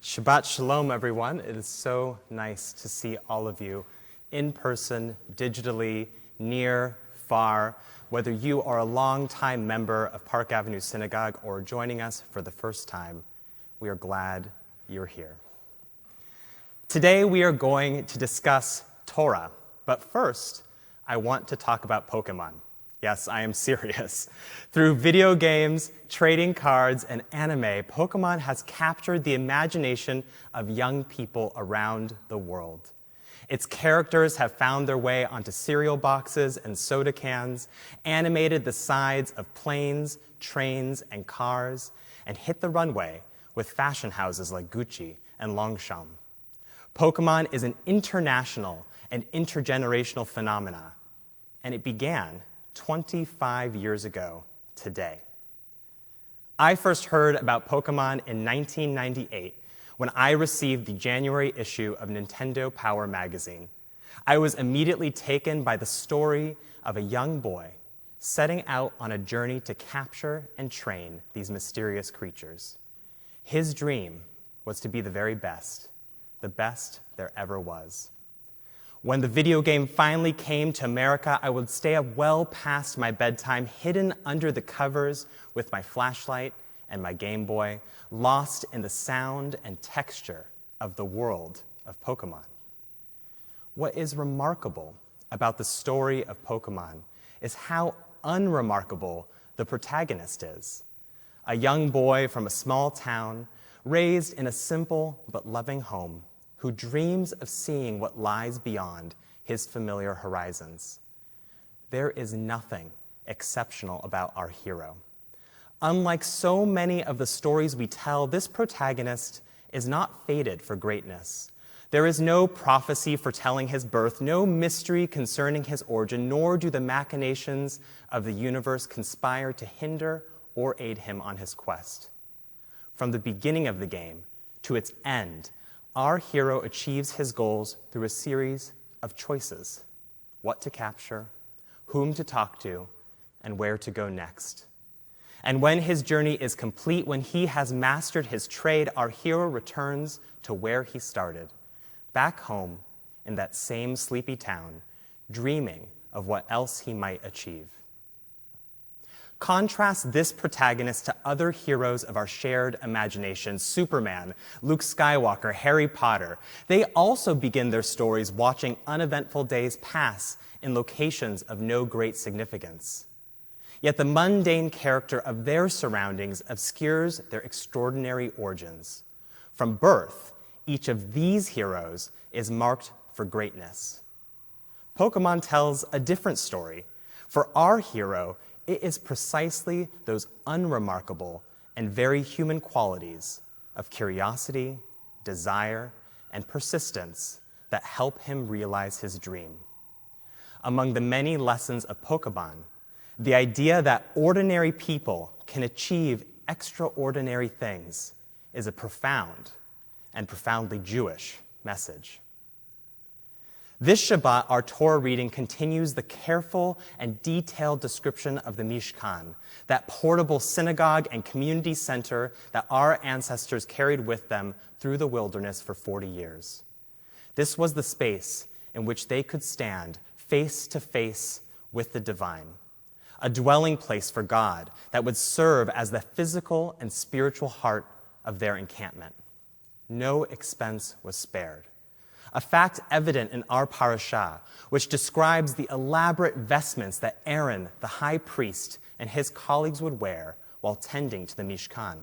Shabbat Shalom, everyone. It is so nice to see all of you in person, digitally, near, far, whether you are a longtime member of Park Avenue Synagogue or joining us for the first time. We are glad you're here. Today, we are going to discuss Torah, but first, I want to talk about Pokémon. Yes, I am serious. Through video games, trading cards, and anime, Pokémon has captured the imagination of young people around the world. Its characters have found their way onto cereal boxes and soda cans, animated the sides of planes, trains, and cars, and hit the runway with fashion houses like Gucci and Longchamp. Pokémon is an international and intergenerational phenomenon, and it began 25 years ago today. I first heard about Pokémon in 1998 when I received the January issue of Nintendo Power magazine. I was immediately taken by the story of a young boy setting out on a journey to capture and train these mysterious creatures. His dream was to be the very best, the best there ever was. When the video game finally came to America, I would stay up well past my bedtime, hidden under the covers with my flashlight and my Game Boy, lost in the sound and texture of the world of Pokémon. What is remarkable about the story of Pokémon is how unremarkable the protagonist is. A young boy from a small town, raised in a simple but loving home, who dreams of seeing what lies beyond his familiar horizons. There is nothing exceptional about our hero. Unlike so many of the stories we tell, this protagonist is not fated for greatness. There is no prophecy foretelling his birth, no mystery concerning his origin, nor do the machinations of the universe conspire to hinder or aid him on his quest. From the beginning of the game to its end, our hero achieves his goals through a series of choices: what to capture, whom to talk to, and where to go next. And when his journey is complete, when he has mastered his trade, our hero returns to where he started, back home in that same sleepy town, dreaming of what else he might achieve. Contrast this protagonist to other heroes of our shared imagination: Superman, Luke Skywalker, Harry Potter. They also begin their stories watching uneventful days pass in locations of no great significance. Yet the mundane character of their surroundings obscures their extraordinary origins. From birth, each of these heroes is marked for greatness. Pokémon tells a different story. For our hero, it is precisely those unremarkable and very human qualities of curiosity, desire, and persistence that help him realize his dream. Among the many lessons of Pokémon, the idea that ordinary people can achieve extraordinary things is a profound and profoundly Jewish message. This Shabbat, our Torah reading continues the careful and detailed description of the Mishkan, that portable synagogue and community center that our ancestors carried with them through the wilderness for 40 years. This was the space in which they could stand face to face with the divine, a dwelling place for God that would serve as the physical and spiritual heart of their encampment. No expense was spared. A fact evident in our parashah, which describes the elaborate vestments that Aaron, the high priest, and his colleagues would wear while tending to the Mishkan.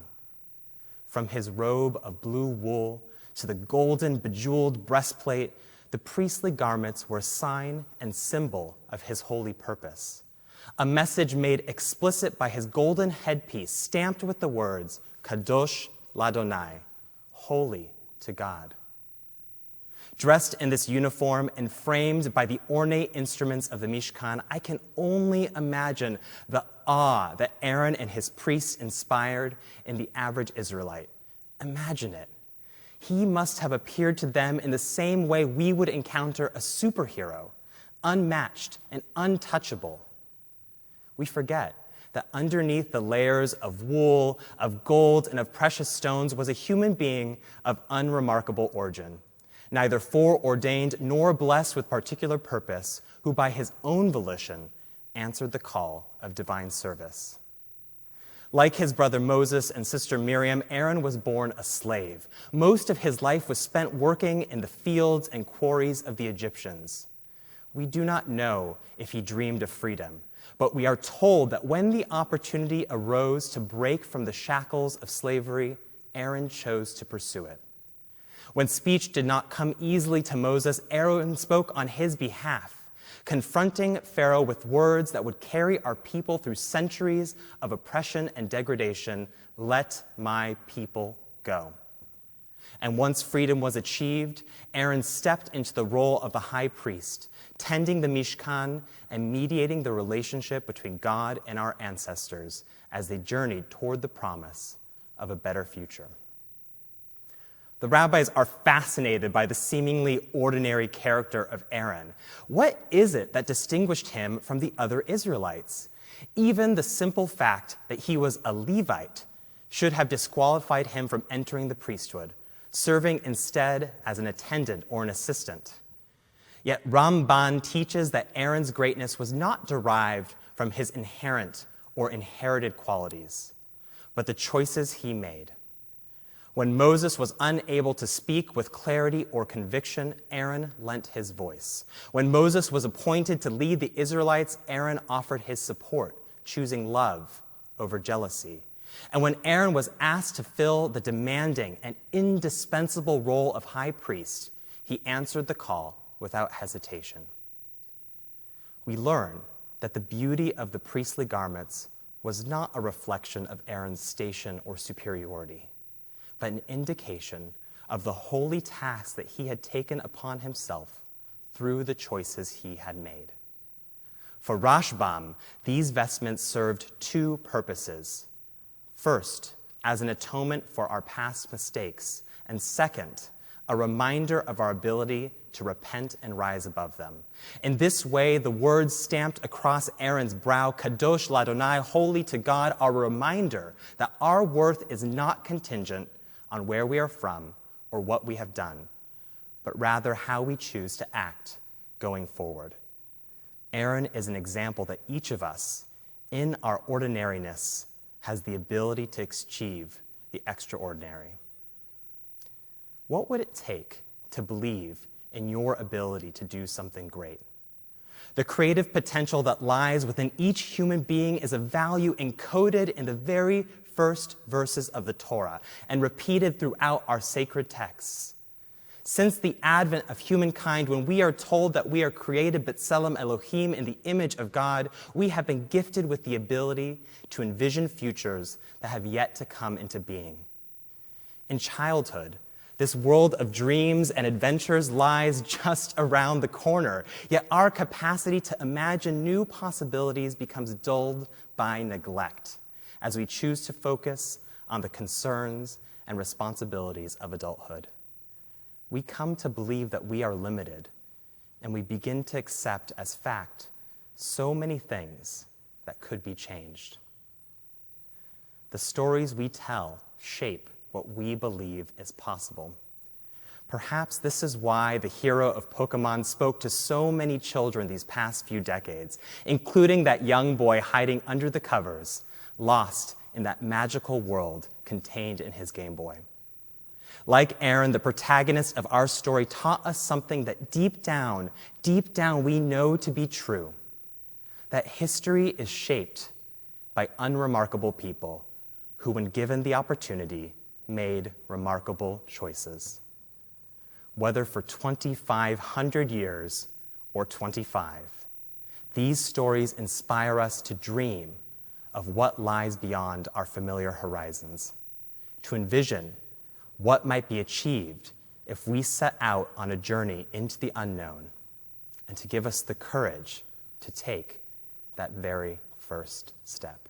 From his robe of blue wool to the golden bejeweled breastplate, the priestly garments were a sign and symbol of his holy purpose. A message made explicit by his golden headpiece, stamped with the words, Kadosh Ladonai, holy to God. Dressed in this uniform and framed by the ornate instruments of the Mishkan, I can only imagine the awe that Aaron and his priests inspired in the average Israelite. Imagine it. He must have appeared to them in the same way we would encounter a superhero, unmatched and untouchable. We forget that underneath the layers of wool, of gold, and of precious stones was a human being of unremarkable origin, neither foreordained nor blessed with particular purpose, who by his own volition answered the call of divine service. Like his brother Moses and sister Miriam, Aaron was born a slave. Most of his life was spent working in the fields and quarries of the Egyptians. We do not know if he dreamed of freedom, but we are told that when the opportunity arose to break from the shackles of slavery, Aaron chose to pursue it. When speech did not come easily to Moses, Aaron spoke on his behalf, confronting Pharaoh with words that would carry our people through centuries of oppression and degradation. Let my people go. And once freedom was achieved, Aaron stepped into the role of the high priest, tending the Mishkan and mediating the relationship between God and our ancestors as they journeyed toward the promise of a better future. The rabbis are fascinated by the seemingly ordinary character of Aaron. What is it that distinguished him from the other Israelites? Even the simple fact that he was a Levite should have disqualified him from entering the priesthood, serving instead as an attendant or an assistant. Yet Ramban teaches that Aaron's greatness was not derived from his inherent or inherited qualities, but the choices he made. When Moses was unable to speak with clarity or conviction, Aaron lent his voice. When Moses was appointed to lead the Israelites, Aaron offered his support, choosing love over jealousy. And when Aaron was asked to fill the demanding and indispensable role of high priest, he answered the call without hesitation. We learn that the beauty of the priestly garments was not a reflection of Aaron's station or superiority, but an indication of the holy task that he had taken upon himself through the choices he had made. For Rashbam, these vestments served two purposes. First, as an atonement for our past mistakes, and second, a reminder of our ability to repent and rise above them. In this way, the words stamped across Aaron's brow, Kadosh Ladonai, holy to God, are a reminder that our worth is not contingent on where we are from or what we have done, but rather how we choose to act going forward. Aaron is an example that each of us, in our ordinariness, has the ability to achieve the extraordinary. What would it take to believe in your ability to do something great? The creative potential that lies within each human being is a value encoded in the very first verses of the Torah and repeated throughout our sacred texts. Since the advent of humankind, when we are told that we are created B'Tselem Elohim in the image of God, we have been gifted with the ability to envision futures that have yet to come into being. In childhood, this world of dreams and adventures lies just around the corner, yet our capacity to imagine new possibilities becomes dulled by neglect as we choose to focus on the concerns and responsibilities of adulthood. We come to believe that we are limited, and we begin to accept as fact so many things that could be changed. The stories we tell shape what we believe is possible. Perhaps this is why the hero of Pokémon spoke to so many children these past few decades, including that young boy hiding under the covers, lost in that magical world contained in his Game Boy. Like Aaron, the protagonist of our story taught us something that deep down we know to be true, that history is shaped by unremarkable people who, when given the opportunity, made remarkable choices. Whether for 2,500 years or 25, these stories inspire us to dream of what lies beyond our familiar horizons, to envision what might be achieved if we set out on a journey into the unknown, and to give us the courage to take that very first step.